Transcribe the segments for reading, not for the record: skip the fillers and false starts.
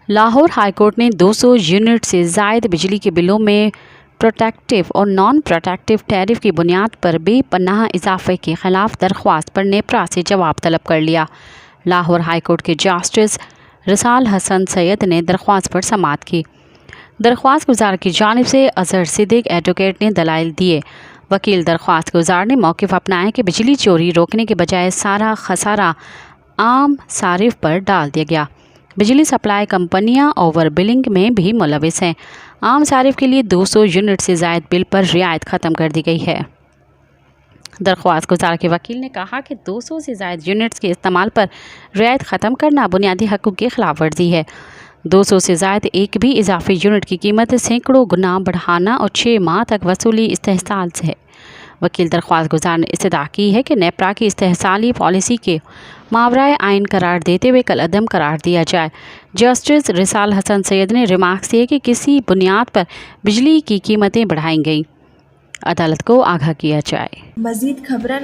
Lahore high court نے 200 unit سے زائد بجلی کے بلوں میں پروٹیکٹیو اور نان پروٹیکٹیو ٹیرف کی بنیاد پر بے پناہ اضافے کے خلاف درخواست پر نیپرا سے جواب طلب کر لیا۔ لاہور ہائی کورٹ کے جسٹس رسال حسن سید نے درخواست پر سماعت کی۔ درخواست گزار کی جانب سے اظہر صدیق ایڈوکیٹ نے دلائل دیے۔ وکیل درخواست گزار نے موقف اپنایا کہ بجلی چوری روکنے کے بجائے سارا خسارہ عام صارف پر ڈال دیا گیا۔ بجلی سپلائی کمپنیاں اوور بلنگ میں بھی ملوث ہیں۔ عام صارف کے لیے 200 یونٹ سے زائد بل پر رعایت ختم کر دی گئی ہے۔ درخواست گزار کے وکیل نے کہا کہ 200 سے زائد یونٹس کے استعمال پر رعایت ختم کرنا بنیادی حقوق کی خلاف ورزی ہے۔ 200 سے زائد ایک بھی اضافی یونٹ کی قیمت سینکڑوں گنا بڑھانا اور 6 ماہ تک وصولی استحصال ہے۔ وکیل درخواست گزار نے استدعا کی ہے کہ نیپرا کی استحصالی پالیسی کے ماورائے آئین قرار دیتے ہوئے کالعدم قرار دیا جائے۔ جسٹس رسال حسن سید نے ریمارکس دیے کہ کسی بنیاد پر بجلی کی قیمتیں بڑھائیں گئی، عدالت کو آگاہ کیا جائے۔ مزید خبرن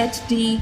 HD।